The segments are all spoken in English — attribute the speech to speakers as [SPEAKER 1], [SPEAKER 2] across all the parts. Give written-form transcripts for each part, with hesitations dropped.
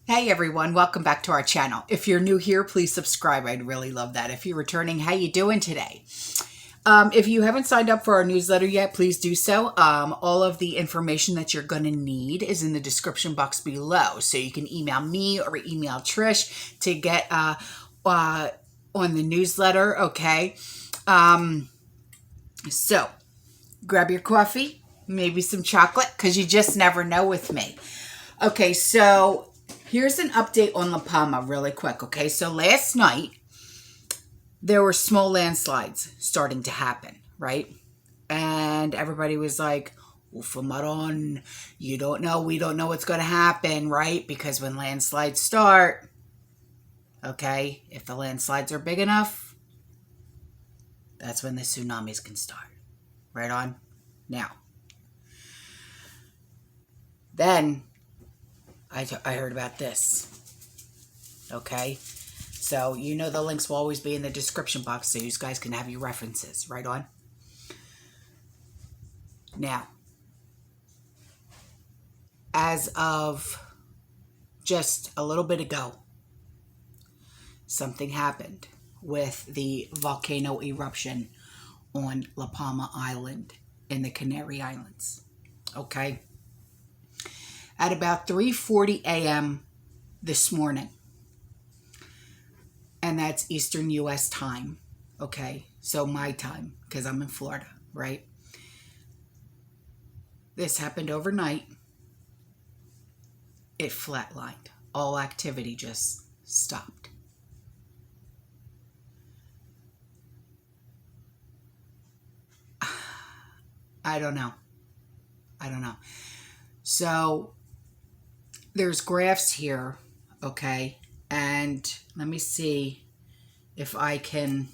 [SPEAKER 1] Hey everyone, welcome back to our channel. If you're new here, please subscribe. I'd really love that. If you're returning, how you doing today? If you haven't signed up for our newsletter yet, please do so. All of the information that you're going to need is in the description box below. So you can email me or email Trish to get on the newsletter, okay? So grab your coffee, maybe some chocolate, because you just never know with me. Okay, so here's an update on La Palma really quick, okay? So last night, there were small landslides starting to happen, right? And everybody was like, Radon, you don't know, we don't know what's going to happen, right? Because when landslides start, okay, if the landslides are big enough, that's when the tsunamis can start, right on? Now, then I heard about this, okay? So, you know the links will always be in the description box so you guys can have your references, right on? Now, as of just a little bit ago, something happened with the volcano eruption on La Palma Island in the Canary Islands, okay? At about 3:40 a.m. this morning, and that's Eastern U.S. time, okay? So my time, because I'm in Florida, right? This happened overnight. It flatlined. All activity just stopped. I don't know. So there's graphs here, okay? And let me see if I can.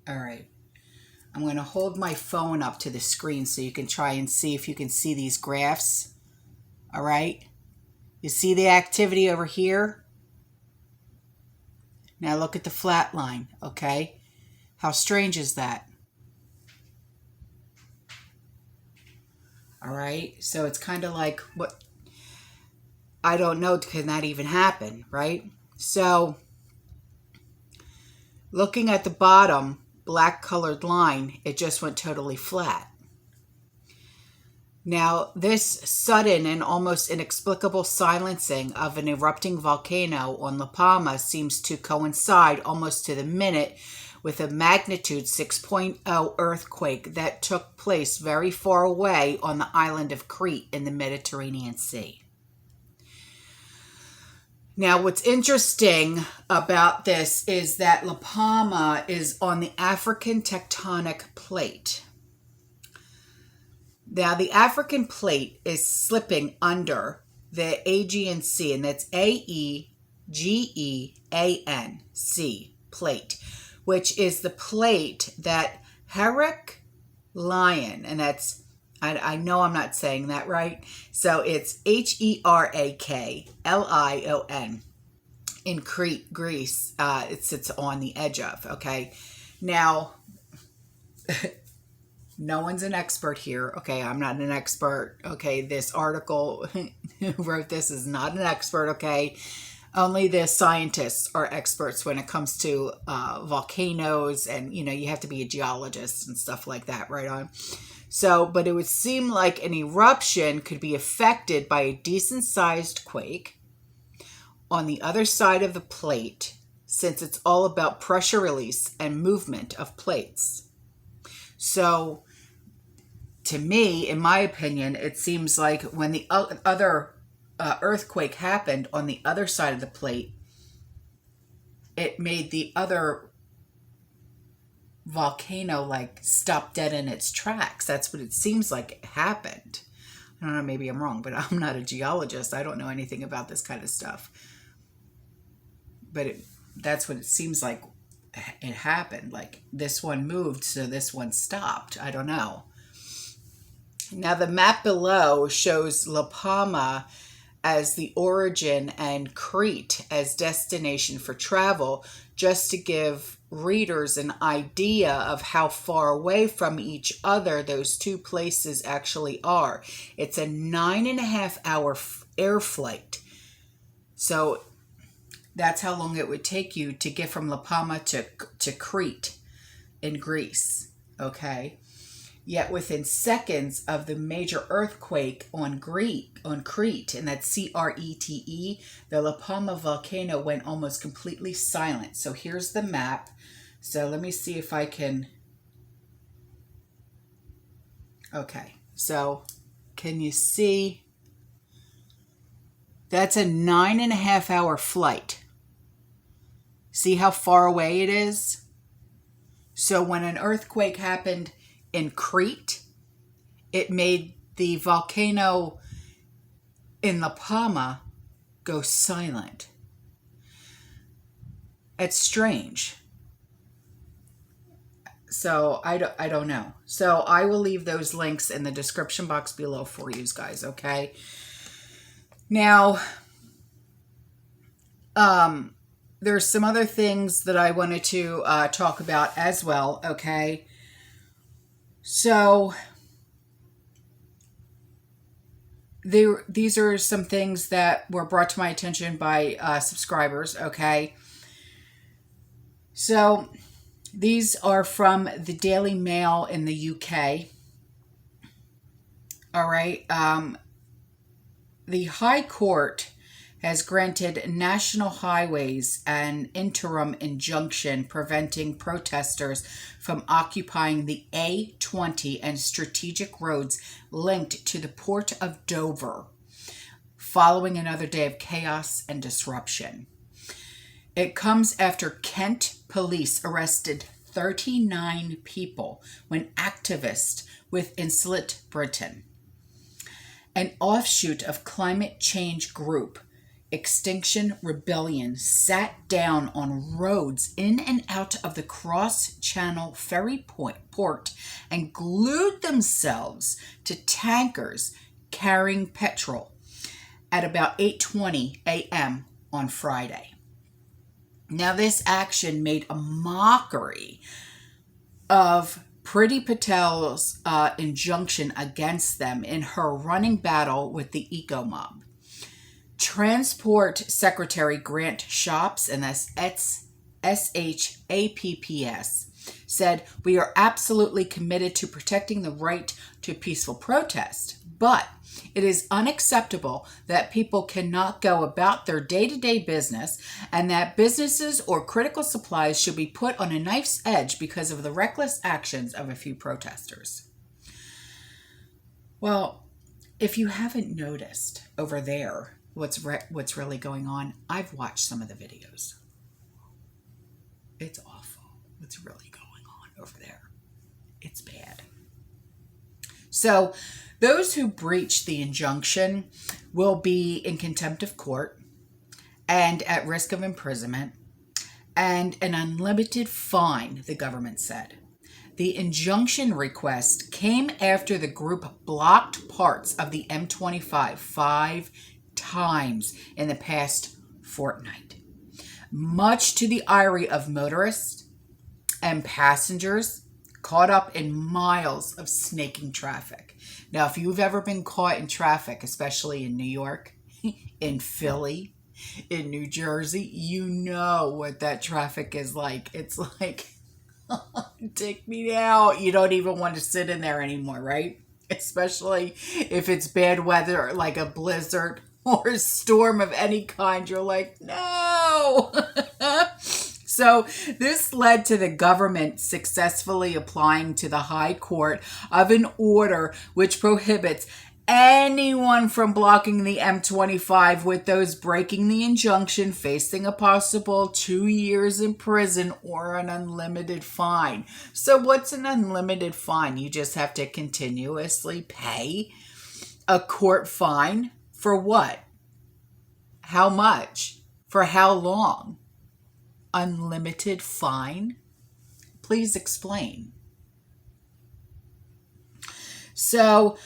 [SPEAKER 1] All right. I'm going to hold my phone up to the screen so you can try and see if you can see these graphs. All right. You see the activity over here? Now look at the flat line, okay? How strange is that? All right. So it's kind of like, what? I don't know, can that even happen, right? So looking at the bottom black colored line, it just went totally flat. Now, this sudden and almost inexplicable silencing of an erupting volcano on La Palma seems to coincide almost to the minute with a magnitude 6.0 earthquake that took place very far away on the island of Crete in the Mediterranean Sea. Now, what's interesting about this is that La Palma is on the African tectonic plate. Now, the African plate is slipping under the Aegean Sea, and that's Aegean Sea plate, which is the plate that Herrick Lion, and that's, I know I'm not saying that right, so it's Heraklion in Crete, Greece. It sits on the edge of, okay? Now, no one's an expert here, okay? I'm not an expert, okay? This article who wrote this is not an expert, okay? Only the scientists are experts when it comes to volcanoes, and, you know, you have to be a geologist and stuff like that, right on? So, but it would seem like an eruption could be affected by a decent-sized quake on the other side of the plate, since it's all about pressure release and movement of plates. So, to me, in my opinion, it seems like when the other earthquake happened on the other side of the plate, it made the other volcano like stop dead in its tracks. That's what it seems like happened. I don't know, maybe I'm wrong, but I'm not a geologist. I don't know anything about this kind of stuff. But that's what it seems like it happened. Like this one moved, so this one stopped. I don't know. Now the map below shows La Palma as the origin and Crete as destination for travel, just to give readers an idea of how far away from each other those two places actually are. It's a 9.5 hour air flight. So that's how long it would take you to get from Palma to Crete in Greece. Okay. Yet within seconds of the major earthquake on Crete, and that's Crete, the Palma volcano went almost completely silent. So here's the map. So let me see if I can. Okay, so can you see? That's a 9.5 hour flight. See how far away it is? So when an earthquake happened in Crete, it made the volcano in La Palma go silent. It's strange. So I don't know. So I will leave those links in the description box below for you guys, okay? Now, there's some other things that I wanted to talk about as well, okay? So these are some things that were brought to my attention by subscribers, okay? So these are from the Daily Mail in the UK. All right. The High Court has granted National Highways an interim injunction preventing protesters from occupying the A20 and strategic roads linked to the port of Dover, following another day of chaos and disruption. It comes after Kent police arrested 39 people when activists within Slit Britain, an offshoot of climate change group Extinction Rebellion, sat down on roads in and out of the cross-channel ferry port and glued themselves to tankers carrying petrol at about 8:20 a.m. on Friday. Now, this action made a mockery of Priti Patel's injunction against them in her running battle with the eco mob. Transport Secretary Grant Shapps, and that's SHAPPS, said, "We are absolutely committed to protecting the right to peaceful protest, but it is unacceptable that people cannot go about their day-to-day business and that businesses or critical supplies should be put on a knife's edge because of the reckless actions of a few protesters." Well, if you haven't noticed over there what's really going on, I've watched some of the videos. It's awful what's really going on over there. It's bad. So those who breach the injunction will be in contempt of court and at risk of imprisonment and an unlimited fine, the government said. The injunction request came after the group blocked parts of the M25 5 times in the past fortnight, much to the ire of motorists and passengers caught up in miles of snaking traffic. Now, if you've ever been caught in traffic, especially in New York, in Philly, in New Jersey, you know what that traffic is like. It's like, take me out. You don't even want to sit in there anymore, right? Especially if it's bad weather, like a blizzard or a storm of any kind. You're like, no. So this led to the government successfully applying to the High Court of an order which prohibits anyone from blocking the M25, with those breaking the injunction facing a possible 2 years in prison or an unlimited fine. So what's an unlimited fine? You just have to continuously pay a court fine for what? How much? For how long? Unlimited fine? Please explain. So,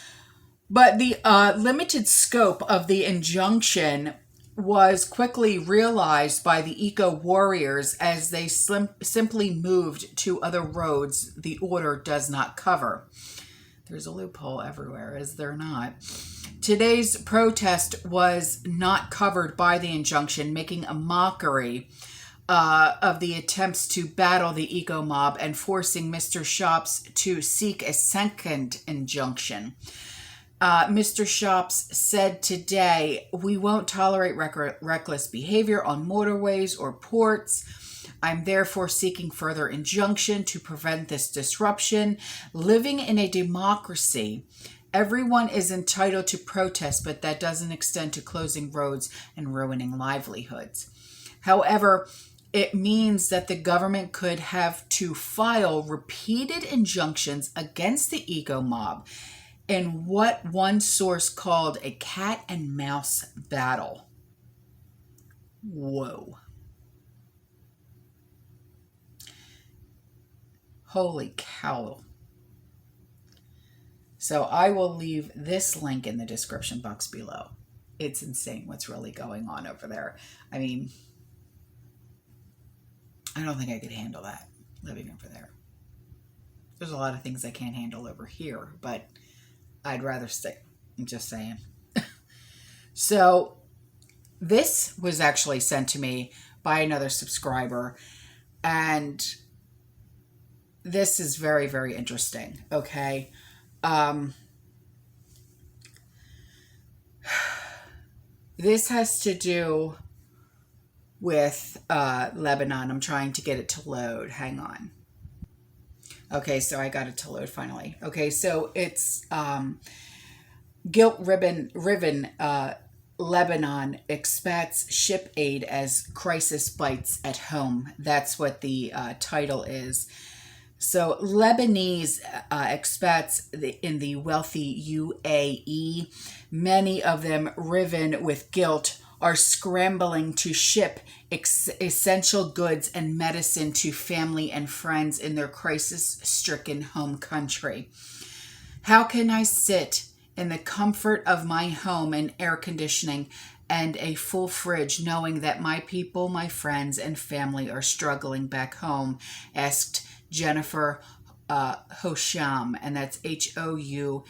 [SPEAKER 1] but the limited scope of the injunction was quickly realized by the eco-warriors as they simply moved to other roads the order does not cover. There's a loophole everywhere, is there not? Today's protest was not covered by the injunction, making a mockery of the attempts to battle the eco mob and forcing Mr. Shops to seek a second injunction. Mr. Shops said today, "We won't tolerate reckless behavior on motorways or ports. I'm therefore seeking further injunction to prevent this disruption. Living in a democracy, everyone is entitled to protest, but that doesn't extend to closing roads and ruining livelihoods. However, it means that the government could have to file repeated injunctions against the eco mob in what one source called a cat and mouse battle." Whoa. Holy cow. So I will leave this link in the description box below. It's insane what's really going on over there. I mean, I don't think I could handle that, living over there. There's a lot of things I can't handle over here, but I'd rather stay. I'm just saying. So this was actually sent to me by another subscriber, and this is very, very interesting. Okay. This has to do with Lebanon. I'm trying to get it to load. Hang on. Okay, so I got it to load finally. Okay, so it's guilt-riven Lebanon expats ship aid as crisis bites at home. That's what the title is. So Lebanese expats in the wealthy UAE, many of them riven with guilt, are scrambling to ship essential goods and medicine to family and friends in their crisis-stricken home country. "How can I sit in the comfort of my home and air conditioning and a full fridge knowing that my people, my friends, and family are struggling back home?" asked Jennifer Hosham, and that's Houschaime.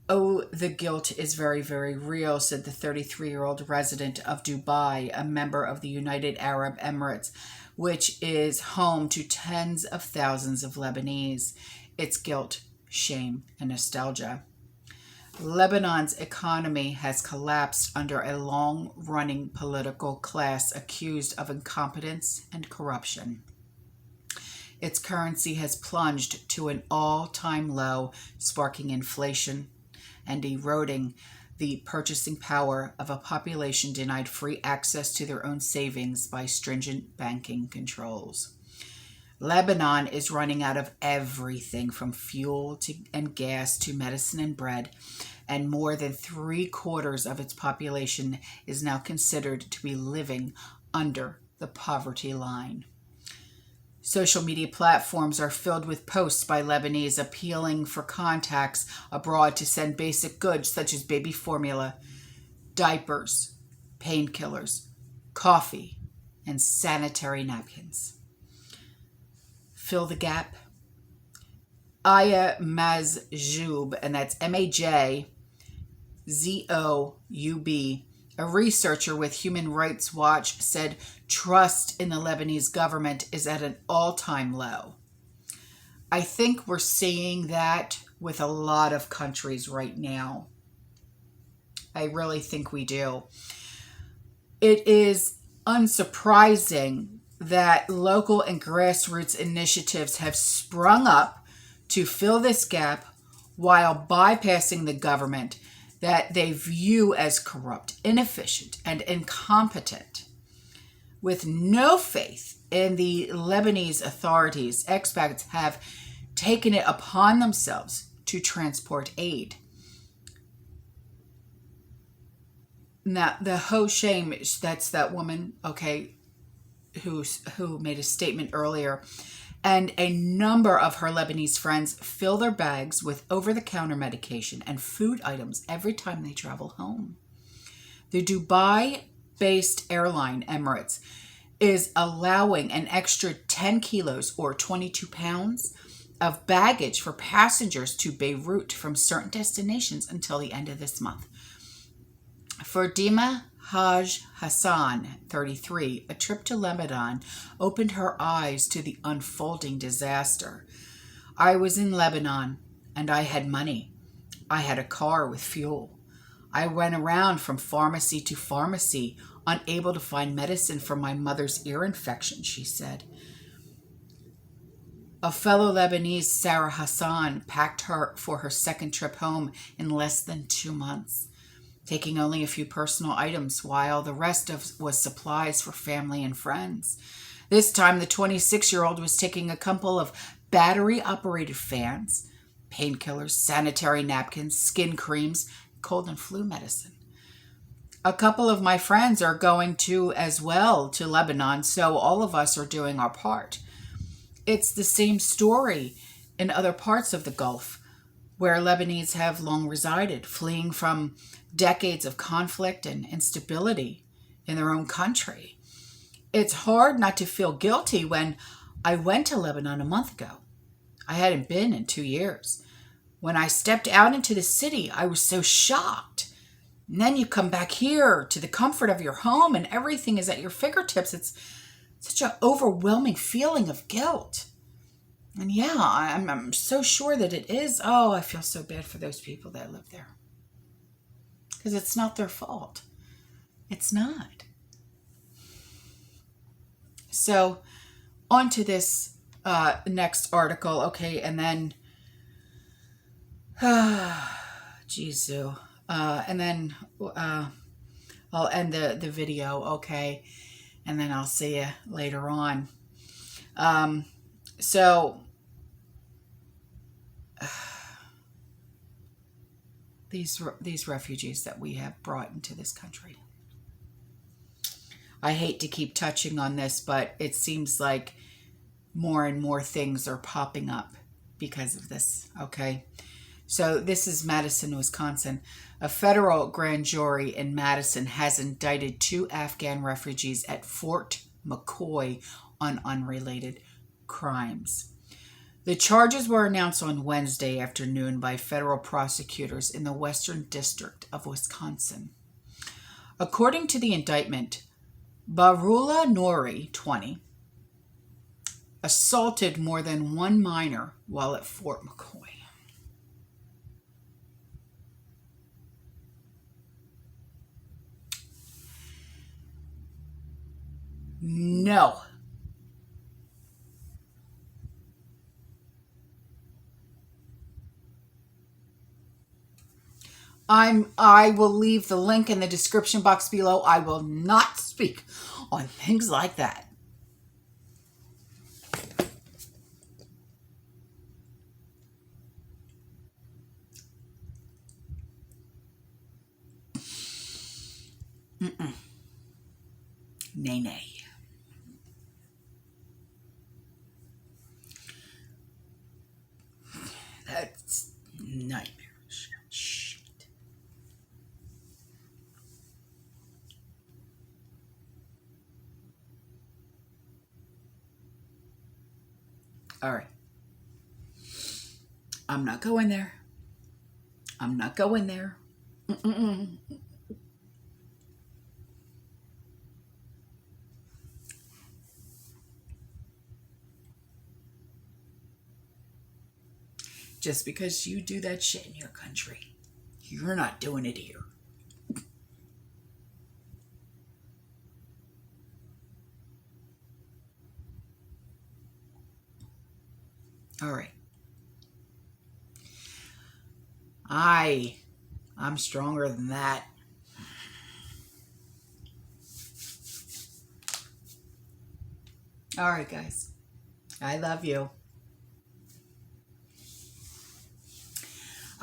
[SPEAKER 1] "Oh, the guilt is very, very real," said the 33-year-old resident of Dubai, a member of the United Arab Emirates, which is home to tens of thousands of Lebanese. It's guilt, shame, and nostalgia. Lebanon's economy has collapsed under a long-running political class accused of incompetence and corruption. Its currency has plunged to an all-time low, sparking inflation and eroding the purchasing power of a population denied free access to their own savings by stringent banking controls. Lebanon is running out of everything from fuel and gas to medicine and bread, and more than 3/4 of its population is now considered to be living under the poverty line. Social media platforms are filled with posts by Lebanese appealing for contacts abroad to send basic goods such as baby formula, diapers, painkillers, coffee, and sanitary napkins. Fill the gap. Aya Mazjoub, and that's Mazzoub, a researcher with Human Rights Watch, said trust in the Lebanese government is at an all-time low. I think we're seeing that with a lot of countries right now. I really think we do. It is unsurprising that local and grassroots initiatives have sprung up to fill this gap while bypassing the government that they view as corrupt, inefficient, and incompetent. With no faith in the Lebanese authorities, expats have taken it upon themselves to transport aid. Now, the Hosham, that's that woman, okay, who made a statement earlier, And a number of her Lebanese friends fill their bags with over-the-counter medication and food items every time they travel home. The Dubai-based airline Emirates is allowing an extra 10 kilos or 22 pounds of baggage for passengers to Beirut from certain destinations until the end of this month. For Dima Haj Hassan, 33, a trip to Lebanon opened her eyes to the unfolding disaster. I was in Lebanon, and I had money. I had a car with fuel. I went around from pharmacy to pharmacy, unable to find medicine for my mother's ear infection, she said. A fellow Lebanese, Sarah Hassan, packed her for her second trip home in less than 2 months, taking only a few personal items while the rest was supplies for family and friends. This time, the 26-year-old was taking a couple of battery-operated fans, painkillers, sanitary napkins, skin creams, cold and flu medicine. A couple of my friends are going to as well to Lebanon, so all of us are doing our part. It's the same story in other parts of the Gulf, where Lebanese have long resided, fleeing from decades of conflict and instability in their own country. It's hard not to feel guilty when I went to Lebanon a month ago. I hadn't been in 2 years. When I stepped out into the city, I was so shocked. And then you come back here to the comfort of your home and everything is at your fingertips. It's such an overwhelming feeling of guilt. And yeah, I'm so sure that it is. Oh, I feel so bad for those people that live there. Because it's not their fault. It's not. So, on to this next article. Okay, and then... Jeezu. And then I'll end the video, okay? And then I'll see you later on. These refugees that we have brought into this country. I hate to keep touching on this, but it seems like more and more things are popping up because of this, okay? So this is Madison, Wisconsin. A federal grand jury in Madison has indicted 2 Afghan refugees at Fort McCoy on unrelated crimes. The charges were announced on Wednesday afternoon by federal prosecutors in the Western District of Wisconsin. According to the indictment, Barula Nouri, 20, assaulted more than 1 minor while at Fort McCoy. No. I will leave the link in the description box below. I will not speak on things like that. Nay, nay. That's nightmarish. Shit. All right. I'm not going there. I'm not going there. Just because you do that shit in your country, you're not doing it here. All right. I'm stronger than that. All right, guys. I love you.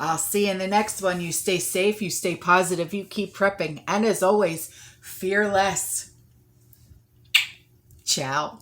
[SPEAKER 1] I'll see you in the next one. You stay safe, you stay positive, you keep prepping. And as always, fear less. Ciao.